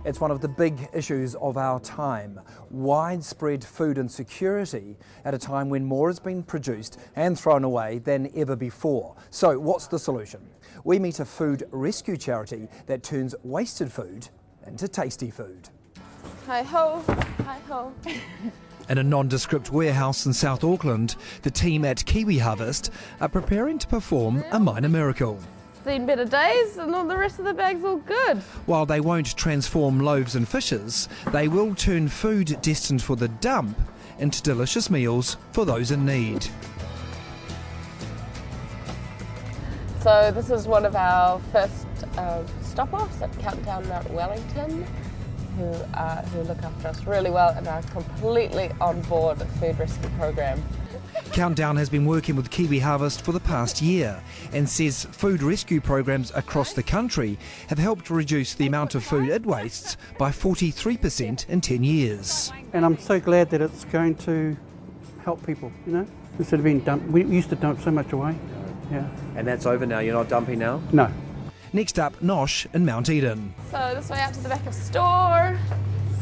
It's one of the big issues of our time, widespread food insecurity at a time when more has been produced and thrown away than ever before. So what's the solution? We meet a food rescue charity that turns wasted food into tasty food. Hi ho, hi ho. In a nondescript warehouse in South Auckland, the team at KiwiHarvest are preparing to perform a minor miracle. Seen better days and all the rest of the bag's all good. While they won't transform loaves and fishes, they will turn food destined for the dump into delicious meals for those in need. So this is one of our first stop-offs at Countdown Mount Wellington, who look after us really well and are completely on board the food rescue program. Countdown has been working with KiwiHarvest for the past year and says food rescue programs across the country have helped reduce the amount of food it wastes by 43% in 10 years. And I'm so glad that it's going to help people, you know, instead of being dumped. We used to dump so much away. Yeah. And that's over now, you're not dumping now? No. Next up, Nosh in Mount Eden. So this way out to the back of the store,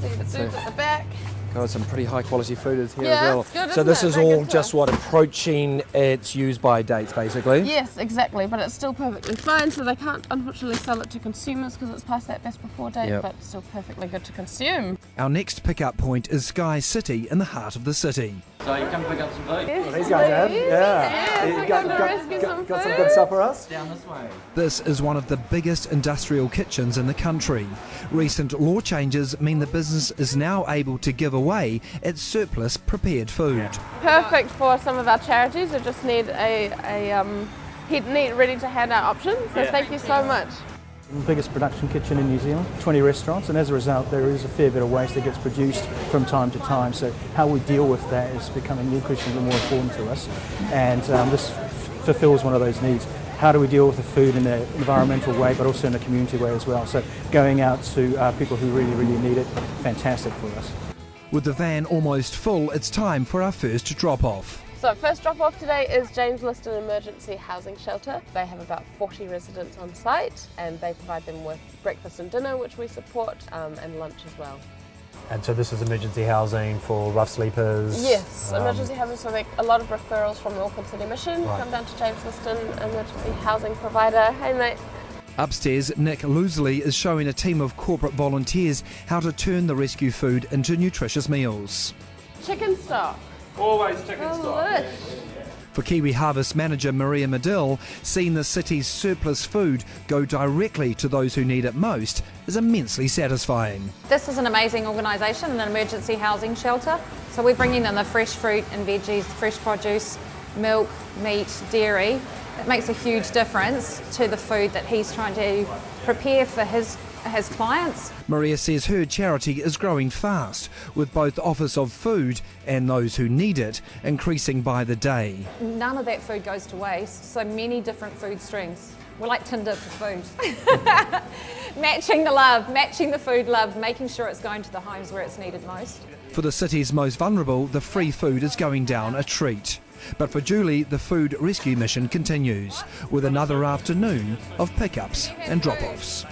see the food's at the back. Got some pretty high quality food here Yeah, as well. it's good, so this is Very all good just stuff. what, approaching its use by dates basically? Yes, exactly, but it's still perfectly fine, so they can't unfortunately sell it to consumers because it's past that best before date, Yep. but still perfectly good to consume. Our next pickup point is Sky City in the heart of the city. So you come pick up some food? Yes, These guys have, please. yeah. Yes, we come to rescue some got some food. good stuff for us? Down this way. This is one of the biggest industrial kitchens in the country. Recent law changes mean the business is now able to give away its surplus prepared food. Perfect for some of our charities who just need a ready to hand out option. So thank you so much. The biggest production kitchen in New Zealand, 20 restaurants, and as a result there is a fair bit of waste that gets produced from time to time. So how we deal with that is becoming increasingly more important to us, and this fulfills one of those needs. How do we deal with the food in an environmental way but also in a community way as well? So going out to people who really, really need it, fantastic for us. With the van almost full, it's time for our first drop-off. So first drop off today is James Liston Emergency Housing Shelter. They have about 40 residents on site and they provide them with breakfast and dinner, which we support, and lunch as well. And so this is emergency housing for rough sleepers? Yes, emergency housing, so a lot of referrals from the Auckland City Mission come down to James Liston Emergency Housing Provider. Hey mate. Upstairs, Nick Loosely is showing a team of corporate volunteers how to turn the rescue food into nutritious meals. Chicken stock. Always chicken stock. For KiwiHarvest manager Maria Medill, seeing the city's surplus food go directly to those who need it most is immensely satisfying. This is an amazing organisation, an emergency housing shelter. So we're bringing in the fresh fruit and veggies, fresh produce, milk, meat, dairy. It makes a huge difference to the food that he's trying to prepare for his clients. Maria says her charity is growing fast, with both the Office of Food and those who need it increasing by the day. None of that food goes to waste, so many different food streams. We're like Tinder for food. Matching the love, matching the food love, making sure it's going to the homes where it's needed most. For the city's most vulnerable, the free food is going down a treat. But for Julie, the food rescue mission continues, with another afternoon of pickups and drop-offs.